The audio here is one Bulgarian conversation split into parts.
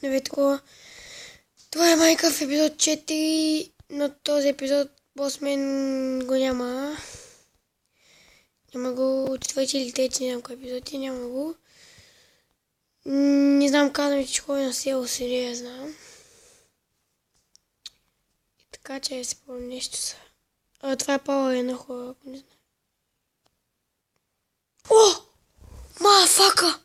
Не такова. Това е Minecraft епизод 4, но този епизод Босмен го няма. Няма го четвърти или трети, не знам кой епизод е, няма го. Не знам, казвам, че ходи на село си, не знам. И така, че си помня нещо са. Това е Power на хора, ако не знам. О! Мафака!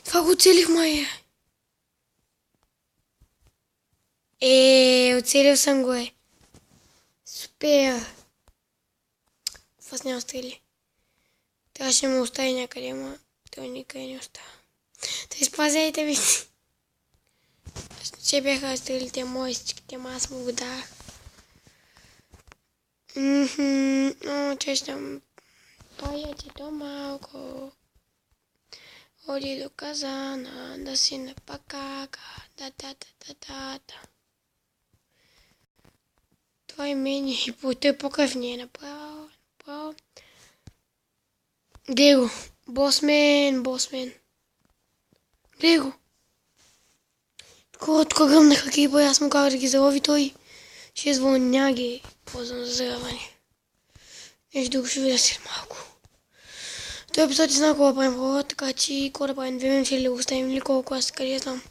Това го оцелих, май. Оцелил съм го, е. Супер. Аз няма стрели. Трябваше му остави някъде, ама той никъде не остава. Та изпазяйте ми. Че бяха стрелите мои всичките, ама аз му го дах. Чещам. Паятето малко. Ходи до казана, да си напакака. Да. Това е мени. Той покръв не е направо. Гледай го. Босмен. Гледай го. Тук гръмнаха кипа, аз му казах да ги залови той. Ще звъня ги. Ползвам за зараване. Нещо друго ще видя след малко. Той епизод знам какво да правим хора, така че какво да правим, 2 минути или го оставим или колко аз къде знам.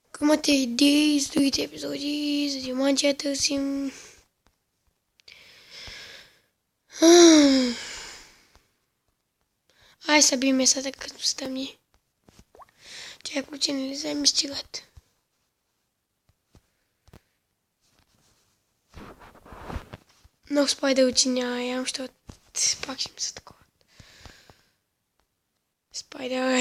Ако имате идеи за другите епизоди, за диманчия търсим. Ай, съби месата като стъмни. Чай ключи не лиза и ми стигат. Много спайдър очи нямам, защото пак ще ми се такова. Спайдър,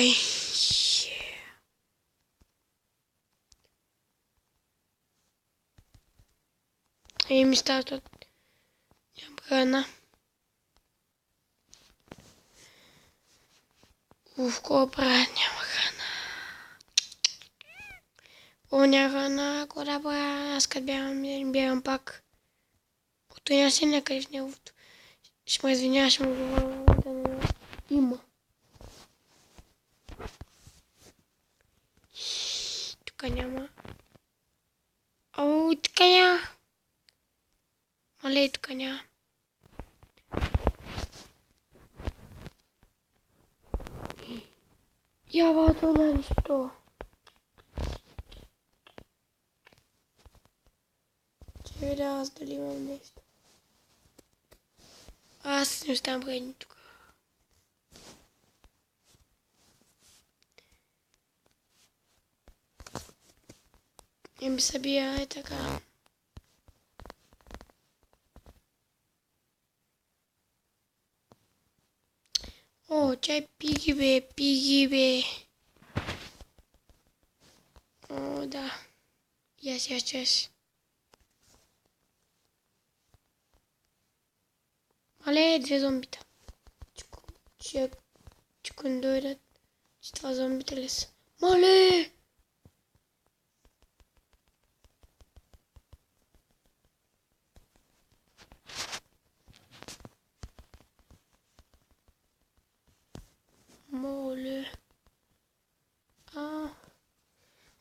ми стават от... Нямам храна. Какво правя? Няма храна. Няма храна, какво да правя? Аз като бягам пак. Като няма си някъде в неговото. Ще ме извиня, ще му говоря да не има. Тук няма. Тук няма. Мале, тук няма. Явато на нищо. Ще видя аз дали имам нещо. Аз не оставам предни тук. Ми събия е така. Чай пиги бе. Да. Yes. Мале, 2 зомбита. Чеко не дойдат. Че това зомбите ли са? Мале! Моле.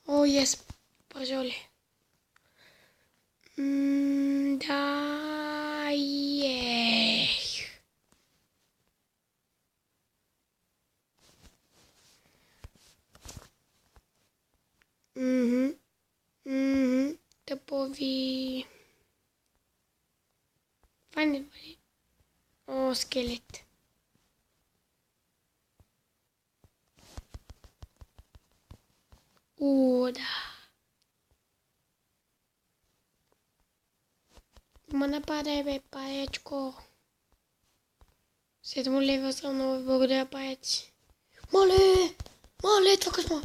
Yes. Пожалуй. Да, Тъпови. Това не бъде. Скелет. Да. Ма нападай, бе, паечко. 7 лева съм много благодаря, паец. Мале, това късма.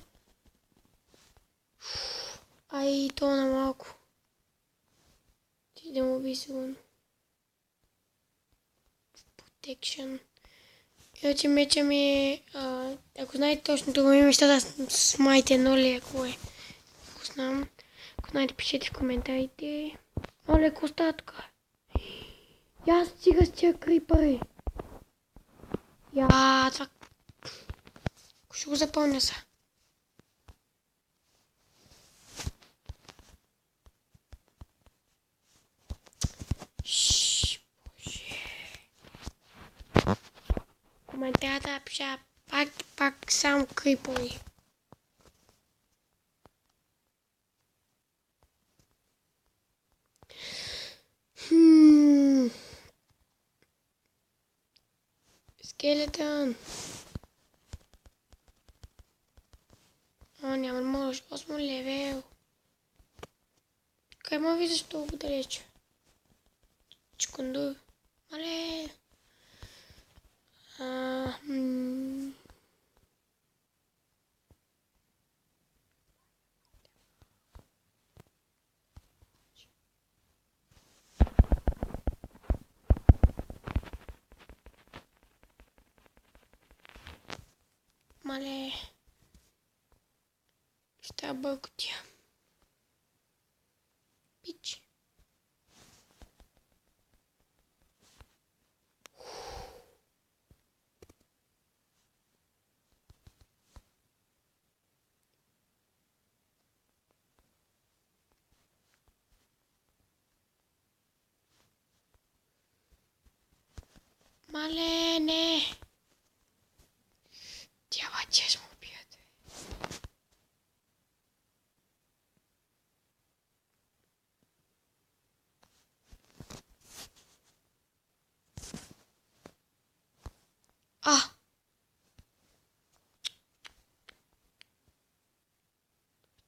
Ай, то на малко. Ти да му би сигурно. Protection. Иначе меча ми е... ако знаете точното го име, ще да смайте 0, ако е. Ако знам. Ако знаете, пишете в коментарите. Мале, какво става тук? Я стига с тия крипъри. Това... Ще го запълня са. Боже. Коментарата напиша пак само крипъри. Скелетън. Няма да можеш. 8 левел. Къде ма виждаш толкова далече? Чукунду. Мале. Мале. Ще бъркотия. Пич. Мале, не. Тя ще му убият.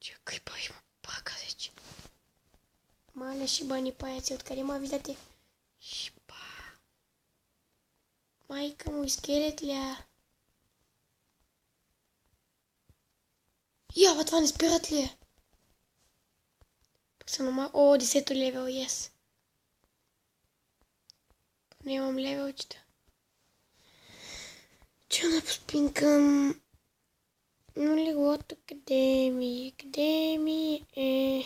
Тя крипа има пака вече. Мале, шибани паяци, откъде ма виждате? Шиба. Майка му, скелет ля. Я, това не спират ли е? Пък съм нормал. О, 10 левел, yes. Не имам левелчета. Че да поспинкам. Но леглото къде ми е?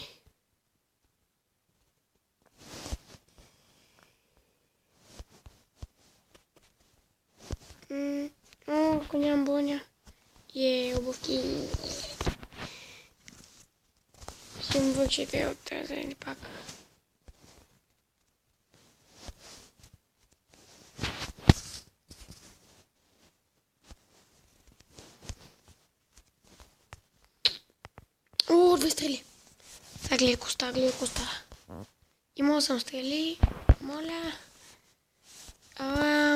Ако нямам боня. Обувки. Ще им вършите от тази или пак. О, 2 стрели. Сега гледай коста. Имал съм стрели. Моля.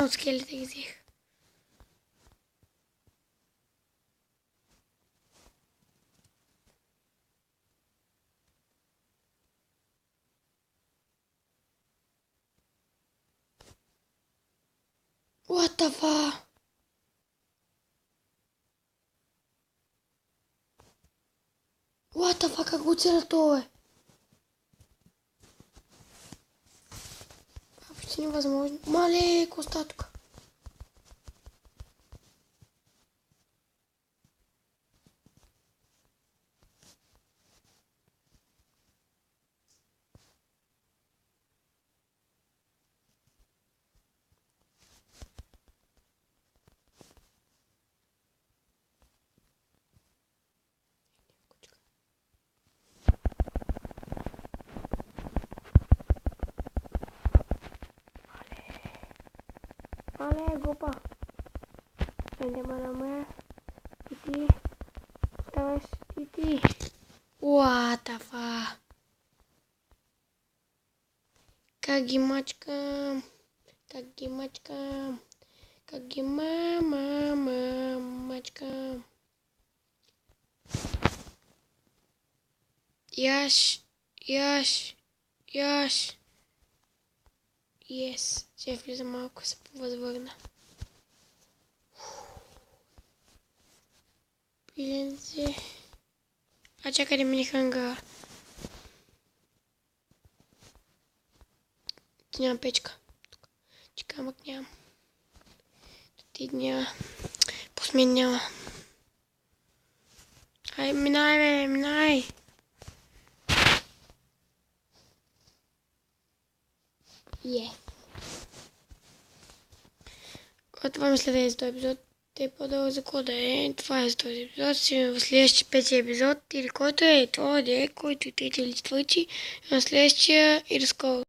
От скелите ги взех. What the fuck? What the fuck, как го целя това е? Това почти невъзможно. Мале, коста тук. Мале, глупа. Идемо на ме. И ти. Ставаш и ти. What the fuck? Как ги мачкам. Как ги мачкам. Яш. Yes. Ще влиза малко, се повъзвърна. Пиленце. Чакай да мини хангара. Ти нямам печка. Камък нямам. Ти дня. Посмен няма. Ай, минай, бе, минай. това ми следващия този епизод. Те по-долу за кода е. Това е за този епизод. Ще в следващия пети епизод или който е, това е, който е трети или четвърти. На следващия и до скоро.